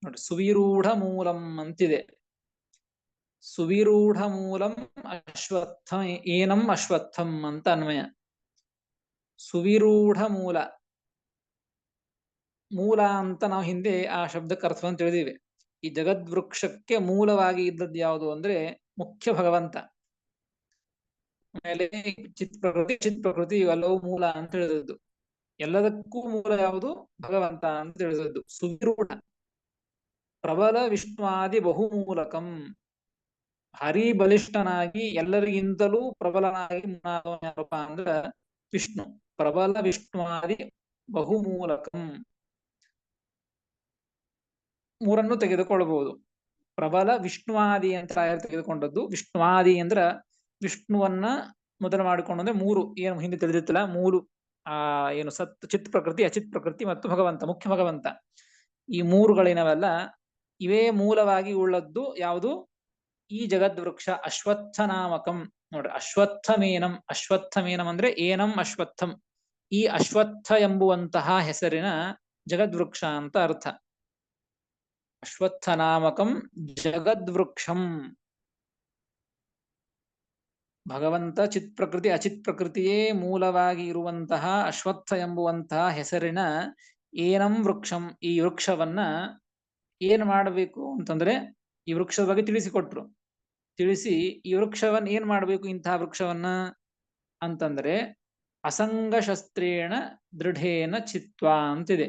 ನೋಡಿ, ಸುವಿರೂಢ ಮೂಲಂ ಅಂತಿದೆ. ಸುವಿರೂಢ ಮೂಲಂ ಅಶ್ವತ್ಥ ಏನಂ ಅಶ್ವತ್ಥಂ ಅಂತ ಅನ್ವಯ. ಸುವಿರೂಢ ಮೂಲ, ಮೂಲ ಅಂತ ನಾವು ಹಿಂದೆ ಆ ಶಬ್ದಕ್ಕೆ ಅರ್ಥವನ್ನು ತಿಳಿದಿವೆ. ಈ ಜಗದ್ವೃಕ್ಷಕ್ಕೆ ಮೂಲವಾಗಿ ಇದ್ದದ್ದು ಯಾವುದು ಅಂದ್ರೆ ಮುಖ್ಯ ಭಗವಂತ. ಆಮೇಲೆ ಚಿತ್ ಪ್ರಕೃತಿ ಇವೆಲ್ಲವೂ ಮೂಲ ಅಂತ ಹೇಳಿದದ್ದು. ಎಲ್ಲದಕ್ಕೂ ಮೂಲ ಯಾವುದು? ಭಗವಂತ ಅಂತ ತಿಳಿದದ್ದು. ಸುವಿರೂಢ ಪ್ರಬಲ ವಿಷ್ಣುವಾದಿ ಬಹುಮೂಲಕಂ, ಭಾರಿ ಬಲಿಷ್ಠನಾಗಿ ಎಲ್ಲರಿಗಿಂತಲೂ ಪ್ರಬಲನಾಗಿ ಯಾರಪ್ಪ ಅಂದ್ರ ವಿಷ್ಣು. ಪ್ರಬಲ ವಿಷ್ಣುವಾದಿ ಬಹುಮೂಲಕಂ, 3 ತೆಗೆದುಕೊಳ್ಳಬಹುದು. ಪ್ರಬಲ ವಿಷ್ಣುವಾದಿ ಅಂತ ತೆಗೆದುಕೊಂಡದ್ದು. ವಿಷ್ಣುವಾದಿ ಅಂದ್ರ ವಿಷ್ಣುವನ್ನ ಮೊದಲು ಮಾಡಿಕೊಂಡು ಅಂದ್ರೆ 3 ಏನು ಹಿಂದೆ ತಿಳಿದಿತ್ತಲ್ಲ, 3 ಏನು ಸತ್ ಚಿತ್ ಪ್ರಕೃತಿ, ಅಚಿತ್ ಪ್ರಕೃತಿ ಮತ್ತು ಭಗವಂತ, ಮುಖ್ಯ ಭಗವಂತ. ಈ 3ಗಳೇನವಲ್ಲ, ಇವೇ ಮೂಲವಾಗಿ ಉಳ್ಳದ್ದು ಯಾವುದು? ಈ ಜಗದ್ವೃಕ್ಷ. ಅಶ್ವತ್ಥನಾಮಕಂ ನೋಡ್ರಿ, ಅಶ್ವತ್ಥಮೇನಂ. ಅಶ್ವತ್ಥಮೇನಂ ಅಂದ್ರೆ ಏನಂ ಅಶ್ವತ್ಥಂ. ಈ ಅಶ್ವತ್ಥ ಎಂಬುವಂತಹ ಹೆಸರಿನ ಜಗದ್ವೃಕ್ಷ ಅಂತ ಅರ್ಥ. ಅಶ್ವತ್ಥನಾಮಕಂ ಜಗದ್ವೃಕ್ಷಂ. ಭಗವಂತ ಚಿತ್ ಪ್ರಕೃತಿ ಅಚಿತ್ ಪ್ರಕೃತಿಯೇ ಮೂಲವಾಗಿ ಇರುವಂತಹ ಅಶ್ವತ್ಥ ಎಂಬುವಂತಹ ಹೆಸರಿನ ಏನಂ ವೃಕ್ಷಂ, ಈ ವೃಕ್ಷವನ್ನ ಏನ್ ಮಾಡಬೇಕು ಅಂತಂದ್ರೆ ಈ ವೃಕ್ಷದ ಬಗ್ಗೆ ತಿಳಿಸಿಕೊಟ್ರು. ತಿಳಿಸಿ ಈ ವೃಕ್ಷವನ್ನ ಏನ್ ಮಾಡ್ಬೇಕು ಇಂತಹ ವೃಕ್ಷವನ್ನ ಅಂತಂದ್ರೆ ಅಸಂಗ ಶಸ್ತ್ರೇಣ ದೃಢೇನ ಚಿತ್ವಾ ಅಂತಿದೆ.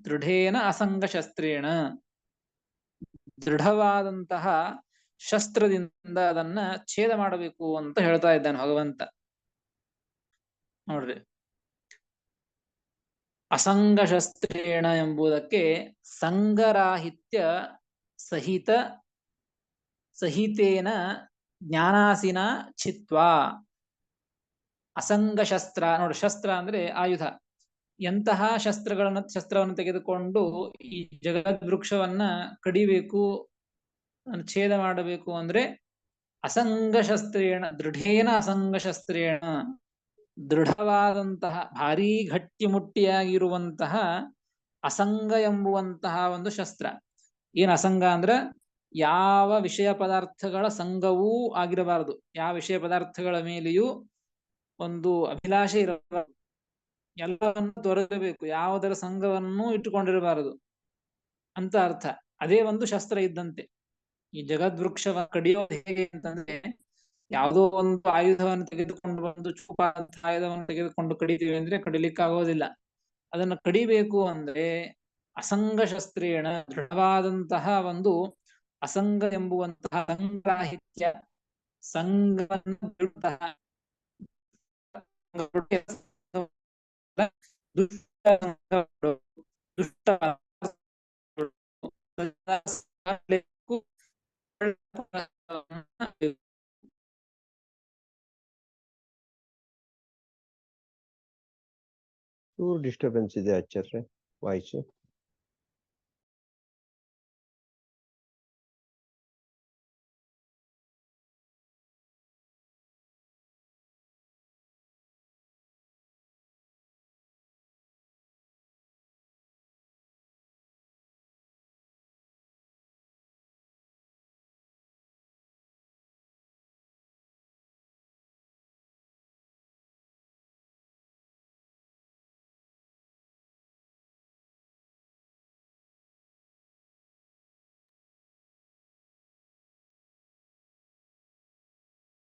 ದೃಢೇನ ಅಸಂಗ ಶಸ್ತ್ರೇಣ, ದೃಢವಾದಂತಹ ಶಸ್ತ್ರದಿಂದ ಅದನ್ನ ಛೇದ ಮಾಡಬೇಕು ಅಂತ ಹೇಳ್ತಾ ಇದ್ದಾನೆ ಭಗವಂತ. ನೋಡ್ರಿ, ಅಸಂಗ ಶಸ್ತ್ರೇಣ ಎಂಬುದಕ್ಕೆ ಸಂಗರಾಹಿತ್ಯ ಸಹಿತ ಸಹಿತೇನ ಜ್ಞಾನಾಸಿನ ಚಿತ್ವಾ. ಅಸಂಗ ಶಸ್ತ್ರ ನೋಡಿ, ಶಸ್ತ್ರ ಅಂದ್ರೆ ಆಯುಧ. ಎಂತಹ ಶಸ್ತ್ರವನ್ನು ತೆಗೆದುಕೊಂಡು ಈ ಜಗದ್ವೃಕ್ಷವನ್ನ ಕಡಿಬೇಕು, ಛೇದ ಮಾಡಬೇಕು ಅಂದ್ರೆ ಅಸಂಗ ಶಸ್ತ್ರೇಣ ದೃಢೇನ ಅಸಂಗ ಶಸ್ತ್ರೇಣ, ದೃಢವಾದಂತಹ ಭಾರೀ ಗಟ್ಟಿಮುಟ್ಟಿಯಾಗಿರುವಂತಹ ಅಸಂಗ ಎಂಬುವಂತಹ ಒಂದು ಶಸ್ತ್ರ. ಏನ್ ಅಸಂಗ ಅಂದ್ರ ಯಾವ ವಿಷಯ ಪದಾರ್ಥಗಳ ಸಂಘವೂ ಆಗಿರಬಾರದು, ಯಾವ ವಿಷಯ ಪದಾರ್ಥಗಳ ಮೇಲೆಯೂ ಒಂದು ಅಭಿಲಾಷೆ ಇರಬಾರದು, ಎಲ್ಲವನ್ನು ತೊರೆಯಬೇಕು, ಯಾವುದರ ಸಂಘವನ್ನು ಇಟ್ಟುಕೊಂಡಿರಬಾರದು ಅಂತ ಅರ್ಥ. ಅದೇ ಒಂದು ಶಸ್ತ್ರ ಇದ್ದಂತೆ. ಈ ಜಗದ್ವೃಕ್ಷವ ಕಡಿಯೋದು ಹೇಗೆ ಅಂತಂದ್ರೆ, ಯಾವುದೋ ಒಂದು ಆಯುಧವನ್ನು ತೆಗೆದುಕೊಂಡು ಬಂದು ಚೂಪಾದ ಆಯುಧವನ್ನು ತೆಗೆದುಕೊಂಡು ಕಡಿತೀವಿ ಅಂದ್ರೆ ಕಡಿಲಿಕ್ಕಾಗೋದಿಲ್ಲ. ಅದನ್ನು ಕಡಿಬೇಕು ಅಂದ್ರೆ ಅಸಂಗ ಶಸ್ತ್ರೇಣ, ದೃಢವಾದಂತಹ ಒಂದು ಅಸಂಗ ಎಂಬುವಂತಹ ಸಂಗ್ರಾಹಿತ್ಯ, ಸಂಘವನ್ನು ಡಿಸ್ಟರ್ಬೆನ್ಸ್ ಇದೆ ಆಚಾರ್ಯ, ವಾಯ್ಸ್.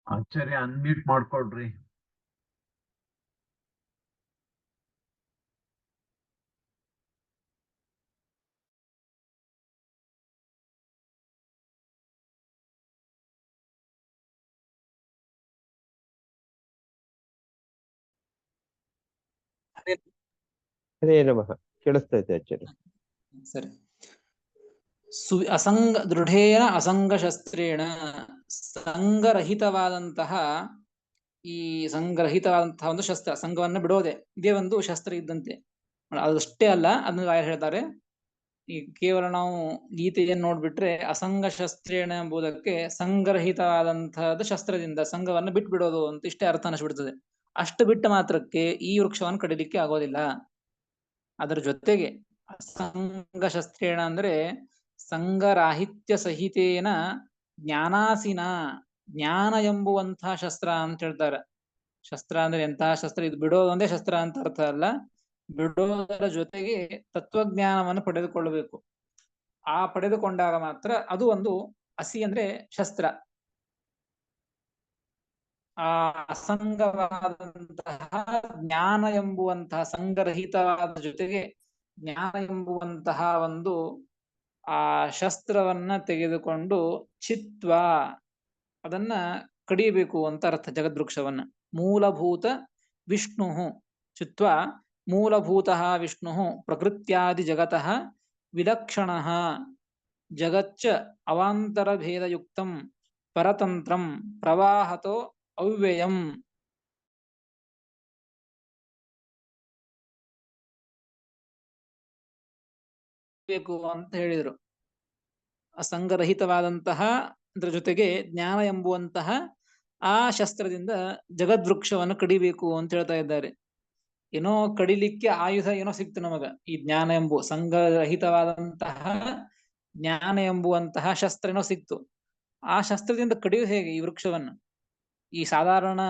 ಆಚಾರ್ಯ ಅನ್ಮ್ಯೂಟ್ ಮಾಡ್ಕೊಡ್ರಿ. ಹರೇ ನಮಃ. ಕೇಳಿಸ್ತೈತೆ ಆಚಾರ್ಯ. ಸರಿ. ಅಸಂಗ ದೃಢೇನ ಅಸಂಗ ಶಸ್ತ್ರೇಣ, ಸಂಘರಹಿತವಾದಂತಹ ಈ ಸಂಗ್ರಹಿತವಾದಂತಹ ಒಂದು ಶಸ್ತ್ರ, ಸಂಘವನ್ನು ಬಿಡೋದೆ, ಇದೇ ಒಂದು ಶಸ್ತ್ರ ಇದ್ದಂತೆ. ಅದಷ್ಟೇ ಅಲ್ಲ, ಅದನ್ನ ಯಾರು ಹೇಳ್ತಾರೆ, ಈ ಕೇವಲ ನಾವು ಗೀತೆಯನ್ನು ನೋಡ್ಬಿಟ್ರೆ ಅಸಂಗ ಶಸ್ತ್ರೇಣ ಎಂಬುದಕ್ಕೆ ಸಂಗ್ರಹಿತವಾದಂತಹದ್ದು ಶಸ್ತ್ರದಿಂದ ಸಂಘವನ್ನು ಬಿಟ್ಬಿಡೋದು ಅಂತ ಇಷ್ಟೇ ಅರ್ಥ ಅನಿಸ್ಬಿಡ್ತದೆ. ಅಷ್ಟು ಬಿಟ್ಟ ಮಾತ್ರಕ್ಕೆ ಈ ವೃಕ್ಷವನ್ನು ಕಡಿಲಿಕ್ಕೆ ಆಗೋದಿಲ್ಲ. ಅದರ ಜೊತೆಗೆ ಅಸಂಗ ಶಸ್ತ್ರೇಣ ಅಂದ್ರೆ ಸಂಗರಾಹಿತ್ಯ ಸಹಿತೇನ ಜ್ಞಾನಾಸಿನ, ಜ್ಞಾನ ಎಂಬುವಂತಹ ಶಸ್ತ್ರ ಅಂತ ಹೇಳ್ತಾರೆ. ಶಸ್ತ್ರ ಅಂದ್ರೆ ಎಂತಹ ಶಸ್ತ್ರ, ಇದು ಬಿಡೋದು ಒಂದೇ ಶಸ್ತ್ರ ಅಂತ ಅರ್ಥ ಅಲ್ಲ, ಬಿಡೋದರ ಜೊತೆಗೆ ತತ್ವಜ್ಞಾನವನ್ನು ಪಡೆದುಕೊಳ್ಳಬೇಕು. ಆ ಪಡೆದುಕೊಂಡಾಗ ಮಾತ್ರ ಅದು ಒಂದು ಅಸಿ ಅಂದ್ರೆ ಶಸ್ತ್ರ. ಆ ಅಸಂಗವಾದಂತಹ ಜ್ಞಾನ ಎಂಬುವಂತಹ, ಸಂಗರಹಿತವಾದ ಜೊತೆಗೆ ಜ್ಞಾನ ಎಂಬುವಂತಹ ಒಂದು ಆ ಶಸ್ತ್ರವನ್ನ ತೆಗೆದುಕೊಂಡು ಚಿತ್ವ, ಅದನ್ನ ಕಡಿಯಬೇಕು ಅಂತ ಅರ್ಥ ಜಗದ್ವೃಕ್ಷವನ್ನ. ಮೂಲಭೂತ ವಿಷ್ಣು ಚಿತ್ವ, ಮೂಲಭೂತ ವಿಷ್ಣು ಪ್ರಕೃತ್ಯಾದಿ ಜಗತಃ ವಿಲಕ್ಷಣ, ಜಗಚ್ಚ ಅವಾಂತರ ಭೇದಯುಕ್ತಂ ಪರತಂತ್ರಂ ಪ್ರವಾಹತೋ ಅವ್ಯಯಂ. ಬೇಕು ಅಂತ ಹೇಳಿದರು. ಅಸಂಗರಹಿತವಾದಂತಹ ಅದರ ಜೊತೆಗೆ ಜ್ಞಾನ ಎಂಬುವಂತಹ ಆ ಶಸ್ತ್ರದಿಂದ ಜಗದ್ವೃಕ್ಷವನ್ನು ಕಡಿಬೇಕು ಅಂತ ಹೇಳ್ತಾ ಇದ್ದಾರೆ. ಏನೋ ಕಡಿಲಿಕ್ಕೆ ಆಯುಧ ಏನೋ ಸಿಕ್ತು ನಮಗ, ಈ ಜ್ಞಾನ ಎಂಬುವ ಸಂಗರಹಿತವಾದಂತಹ ಜ್ಞಾನ ಎಂಬುವಂತಹ ಶಸ್ತ್ರ ಏನೋ ಸಿಕ್ತು. ಆ ಶಸ್ತ್ರದಿಂದ ಕಡಿಯೋದು ಹೇಗೆ ಈ ವೃಕ್ಷವನ್ನು? ಈ ಸಾಧಾರಣ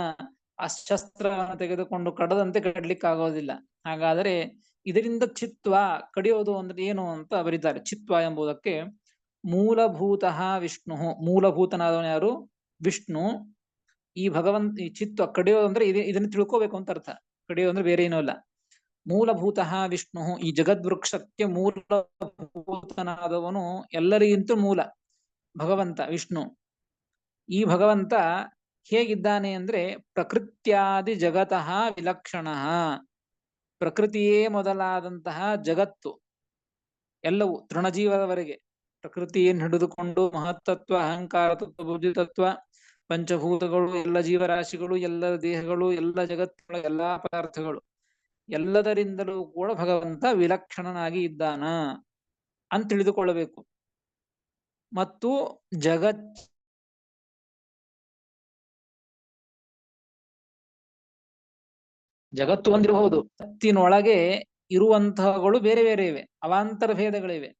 ಅಶಸ್ತ್ರವನ್ನು ತೆಗೆದುಕೊಂಡು ಕಡದಂತೆ ಕಡ್ಲಿಕ್ಕೆ ಆಗೋದಿಲ್ಲ. ಹಾಗಾದರೆ ಇದರಿಂದ ಚಿತ್ವ, ಕಡಿಯೋದು ಅಂದ್ರೆ ಏನು ಅಂತ ಬರೀತಾರೆ. ಚಿತ್ವ ಎಂಬುದಕ್ಕೆ ಮೂಲಭೂತ ವಿಷ್ಣು, ಮೂಲಭೂತನಾದವನು ಯಾರು? ವಿಷ್ಣು. ಈ ಭಗವಂತ ಈ ಚಿತ್ತು ಕಡಿಯೋದು ಅಂದ್ರೆ ಇದನ್ನ ತಿಳ್ಕೋಬೇಕು ಅಂತ ಅರ್ಥ. ಕಡಿಯೋದು ಅಂದ್ರೆ ಬೇರೆ ಏನೂ ಅಲ್ಲ. ಮೂಲಭೂತಃ ವಿಷ್ಣು, ಈ ಜಗದ್ವೃಕ್ಷಕ್ಕೆ ಮೂಲಭೂತನಾದವನು ಎಲ್ಲರಿಗಿಂತ ಮೂಲ ಭಗವಂತ ವಿಷ್ಣು. ಈ ಭಗವಂತ ಹೇಗಿದ್ದಾನೆ ಅಂದ್ರೆ ಪ್ರಕೃತ್ಯಾದಿ ಜಗತಃ ವಿಲಕ್ಷಣ. ಪ್ರಕೃತಿಯೇ ಮೊದಲಾದಂತಹ ಜಗತ್ತು ಎಲ್ಲವೂ ತೃಣಜೀವದವರೆಗೆ ಪ್ರಕೃತಿಯನ್ನು ಹಿಡಿದುಕೊಂಡು ಮಹತ್ತತ್ವ, ಅಹಂಕಾರ ತತ್ವ, ಬುದ್ಧಿ ತತ್ವ, ಪಂಚಭೂತಗಳು, ಎಲ್ಲ ಜೀವರಾಶಿಗಳು, ಎಲ್ಲ ದೇಹಗಳು, ಎಲ್ಲ ಜಗತ್ತುಗಳ ಎಲ್ಲಾ ಪದಾರ್ಥಗಳು ಎಲ್ಲದರಿಂದಲೂ ಕೂಡ ಭಗವಂತ ವಿಲಕ್ಷಣನಾಗಿ ಇದ್ದಾನ ಅಂತ ತಿಳಿದುಕೊಳ್ಳಬೇಕು. ಮತ್ತು ಜಗತ್ತು ಒಂದಿರಬಹುದು, ಜಗತ್ತಿನೊಳಗೆ ಇರುವಂತಹಗಳು ಬೇರೆ ಬೇರೆ ಇವೆ, ಅವಾಂತರ ಭೇದಗಳಿವೆ.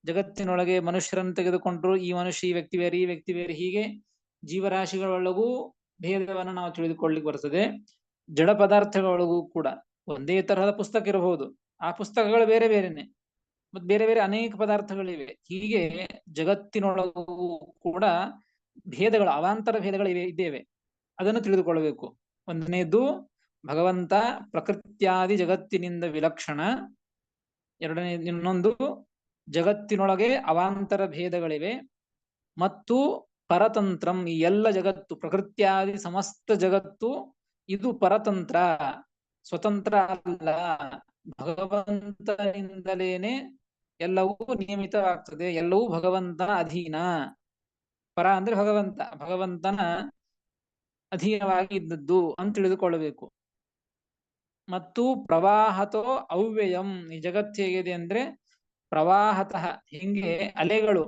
ಜಗತ್ತಿನೊಳಗೆ ಮನುಷ್ಯರನ್ನು ತೆಗೆದುಕೊಂಡ್ರು, ಈ ಮನುಷ್ಯ ಈ ವ್ಯಕ್ತಿ ಬೇರೆ, ಈ ವ್ಯಕ್ತಿ ಬೇರೆ, ಹೀಗೆ ಜೀವರಾಶಿಗಳೊಳಗೂ ಭೇದವನ್ನು ನಾವು ತಿಳಿದುಕೊಳ್ಳಿಕ್ಕೆ ಬರ್ತದೆ. ಜಡ ಪದಾರ್ಥಗಳೊಳಗೂ ಕೂಡ ಒಂದೇ ತರಹದ ಪುಸ್ತಕ ಇರಬಹುದು, ಆ ಪುಸ್ತಕಗಳು ಬೇರೆ ಬೇರೆನೆ, ಮತ್ತೆ ಬೇರೆ ಬೇರೆ ಅನೇಕ ಪದಾರ್ಥಗಳಿವೆ. ಹೀಗೆ ಜಗತ್ತಿನೊಳಗೂ ಕೂಡ ಭೇದಗಳು, ಅವಾಂತರ ಭೇದಗಳು ಇದ್ದೇವೆ. ಅದನ್ನು ತಿಳಿದುಕೊಳ್ಳಬೇಕು. ಒಂದನೇದು ಭಗವಂತ ಪ್ರಕೃತ್ಯಾದಿ ಜಗತ್ತಿನಿಂದ ವಿಲಕ್ಷಣ. ಎರಡನೇ ಇನ್ನೊಂದು ಜಗತ್ತಿನೊಳಗೆ ಅವಾಂತರ ಭೇದಗಳಿವೆ. ಮತ್ತು ಪರತಂತ್ರಂ, ಈ ಎಲ್ಲ ಜಗತ್ತು ಪ್ರಕೃತ್ಯಾದಿ ಸಮಸ್ತ ಜಗತ್ತು ಇದು ಪರತಂತ್ರ, ಸ್ವತಂತ್ರ ಅಲ್ಲ, ಭಗವಂತನಿಂದಲೇನೆ ಎಲ್ಲವೂ ನಿಯಮಿತವಾಗ್ತದೆ, ಎಲ್ಲವೂ ಭಗವಂತನ ಅಧೀನ. ಪರ ಅಂದ್ರೆ ಭಗವಂತ, ಭಗವಂತನ ಅಧೀನವಾಗಿ ಇದ್ದದ್ದು ಅಂತ ತಿಳಿದುಕೊಳ್ಳಬೇಕು. ಮತ್ತು ಪ್ರವಾಹತೋ ಅವ್ಯಯಂ, ಈ ಜಗತ್ತು ಹೇಗಿದೆ ಅಂದ್ರೆ ಪ್ರವಾಹತಃ, ಹಿಂಗೆ ಅಲೆಗಳು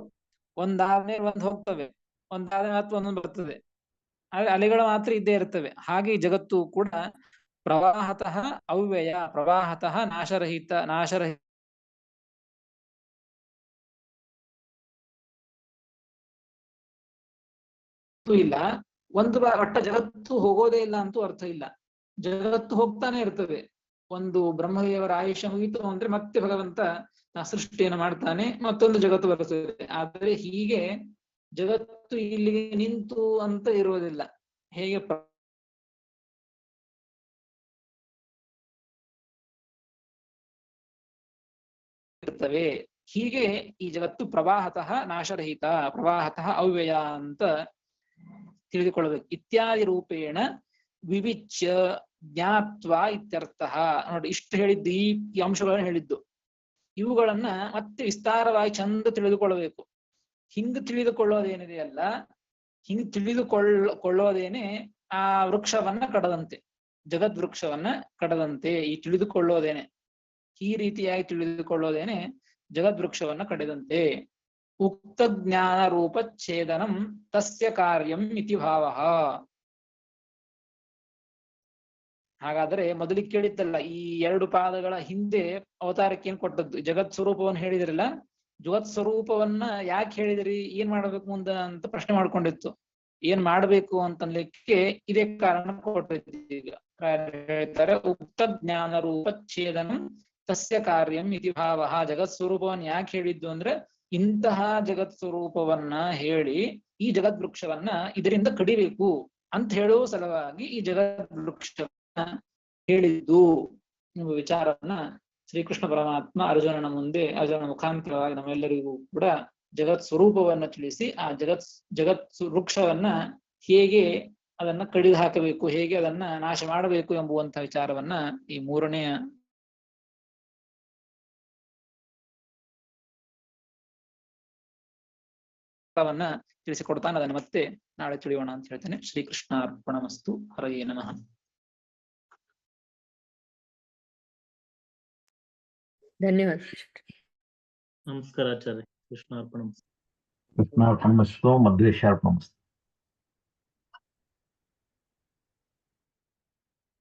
ಒಂದಾದ್ಮೇಲೆ ಒಂದು ಹೋಗ್ತವೆ, ಒಂದಾದ್ಮೇಲೆ ಮಾತ್ರ ಒಂದೊಂದು ಬರ್ತದೆ, ಆದ್ರೆ ಅಲೆಗಳು ಮಾತ್ರ ಇದ್ದೇ ಇರ್ತವೆ. ಹಾಗೆ ಈ ಜಗತ್ತು ಕೂಡ ಪ್ರವಾಹತಃ ಅವ್ಯಯ, ಪ್ರವಾಹತಃ ನಾಶರಹಿತ ಇಲ್ಲ. ಒಂದು ಒಟ್ಟ ಜಗತ್ತು ಹೋಗೋದೇ ಇಲ್ಲ ಅಂತೂ ಅರ್ಥ ಇಲ್ಲ, ಜಗತ್ತು ಹೋಗ್ತಾನೆ ಇರ್ತದೆ. ಒಂದು ಬ್ರಹ್ಮದೇವರ ಆಯುಷ್ಯ ಮುಗಿತು ಅಂದ್ರೆ ಮತ್ತೆ ಭಗವಂತ ಸೃಷ್ಟಿಯನ್ನು ಮಾಡ್ತಾನೆ, ಮತ್ತೊಂದು ಜಗತ್ತು ಬರ್ತದೆ. ಆದ್ರೆ ಹೀಗೆ ಜಗತ್ತು ಇಲ್ಲಿಗೆ ನಿಂತು ಅಂತ ಇರುವುದಿಲ್ಲ. ಹೇಗೆ ಇರ್ತವೆ, ಹೀಗೆ ಈ ಜಗತ್ತು ಪ್ರವಾಹತಃ ನಾಶರಹಿತ, ಪ್ರವಾಹತಃ ಅವ್ಯಯ ಅಂತ ತಿಳಿದುಕೊಳ್ಳಬೇಕು. ಇತ್ಯಾದಿ ರೂಪೇಣ ವಿವಿಚ್ಯ ಜ್ಞಾತ್ವ ಇತ್ಯರ್ಥ. ನೋಡಿ, ಇಷ್ಟು ಹೇಳಿದ್ದು, ಈ ಅಂಶಗಳನ್ನು ಹೇಳಿದ್ದು, ಇವುಗಳನ್ನ ಮತ್ತೆ ವಿಸ್ತಾರವಾಗಿ ಚಂದ ತಿಳಿದುಕೊಳ್ಳಬೇಕು. ಹಿಂಗ್ ತಿಳಿದುಕೊಳ್ಳೋದೇನಿದೆಯಲ್ಲ, ಹಿಂಗ್ ತಿಳಿದುಕೊಳ್ಳೋದೇನೆ ಆ ವೃಕ್ಷವನ್ನ ಕಡದಂತೆ, ಜಗದ್ವೃಕ್ಷವನ್ನ ಕಡದಂತೆ. ಈ ತಿಳಿದುಕೊಳ್ಳೋದೇನೆ, ಈ ರೀತಿಯಾಗಿ ತಿಳಿದುಕೊಳ್ಳೋದೇನೆ ಜಗದ್ವೃಕ್ಷವನ್ನ ಕಡಿದಂತೆ. ಉಕ್ತ ಜ್ಞಾನ ರೂಪ ಛೇದನಂ ತಸ್ಯ ಕಾರ್ಯಂ ಇತಿ ಭಾವ. ಹಾಗಾದ್ರೆ ಮೊದಲಿಗೆ ಕೇಳಿತ್ತಲ್ಲ, ಈ ಎರಡು ಪಾದಗಳ ಹಿಂದೆ ಅವತಾರಕ್ಕೆ ಏನ್ ಕೊಟ್ಟದ್ದು, ಜಗತ್ ಸ್ವರೂಪವನ್ನು ಹೇಳಿದ್ರಲ್ಲ, ಜಗತ್ ಸ್ವರೂಪವನ್ನ ಯಾಕೆ ಹೇಳಿದ್ರಿ, ಏನ್ ಮಾಡ್ಬೇಕು ಮುಂದ ಅಂತ ಪ್ರಶ್ನೆ ಮಾಡ್ಕೊಂಡಿತ್ತು. ಏನ್ ಮಾಡ್ಬೇಕು ಅಂತನ್ಲಿಕ್ಕೆ ಇದೇ ಕಾರಣ ಕೊಟ್ಟಿದ್ದು. ಈಗ ಹೇಳ್ತಾರೆ, ಉಕ್ತ ಜ್ಞಾನ ರೂಪ ಛೇದನಂ ತಸ್ಯ ಕಾರ್ಯಂ ಇತಿ ಭಾವ. ಜಗತ್ ಸ್ವರೂಪವನ್ನ ಯಾಕೆ ಹೇಳಿದ್ದು ಅಂದ್ರೆ, ಇಂತಹ ಜಗತ್ ಸ್ವರೂಪವನ್ನ ಹೇಳಿ ಈ ಜಗದ್ ವೃಕ್ಷವನ್ನ ಇದರಿಂದ ಕಡಿಬೇಕು ಅಂತ ಹೇಳುವ ಸಲುವಾಗಿ ಈ ಜಗದ್ ವೃಕ್ಷವನ್ನ ಹೇಳಿದ್ದು ಎಂಬ ವಿಚಾರವನ್ನ ಶ್ರೀಕೃಷ್ಣ ಪರಮಾತ್ಮ ಅರ್ಜುನನ ಮುಂದೆ, ಅರ್ಜುನನ ಮುಖಾಂತರವಾಗಿ ನಮ್ಮೆಲ್ಲರಿಗೂ ಕೂಡ ಜಗತ್ ಸ್ವರೂಪವನ್ನ ತಿಳಿಸಿ, ಆ ಜಗತ್ ವೃಕ್ಷವನ್ನ ಹೇಗೆ ಅದನ್ನ ಕಡಿದು ಹಾಕಬೇಕು, ಹೇಗೆ ಅದನ್ನ ನಾಶ ಮಾಡಬೇಕು ಎಂಬುವಂತಹ ವಿಚಾರವನ್ನ ಈ ಮೂರನೆಯ ತಿಳಿಸಿಕೊಡ್ತಾನೆ. ಅದನ್ನು ಮತ್ತೆ ನಾಳೆ ತಿಳಿಯೋಣ ಅಂತ ಹೇಳ್ತೇನೆ. ಶ್ರೀಕೃಷ್ಣ ಅರ್ಪಣಮಸ್ತು. ಹರಯೇ ನಮಃ. ಧನ್ಯವಾದ. ನಮಸ್ಕಾರ ಆಚಾರ್ಯ. ಕೃಷ್ಣಾರ್ಪಣಮಸ್ತು. ಕೃಷ್ಣಾರ್ಪಣಮಸ್ತು. ಮಧ್ವೇಶಾರ್ಪಣಮಸ್ತು.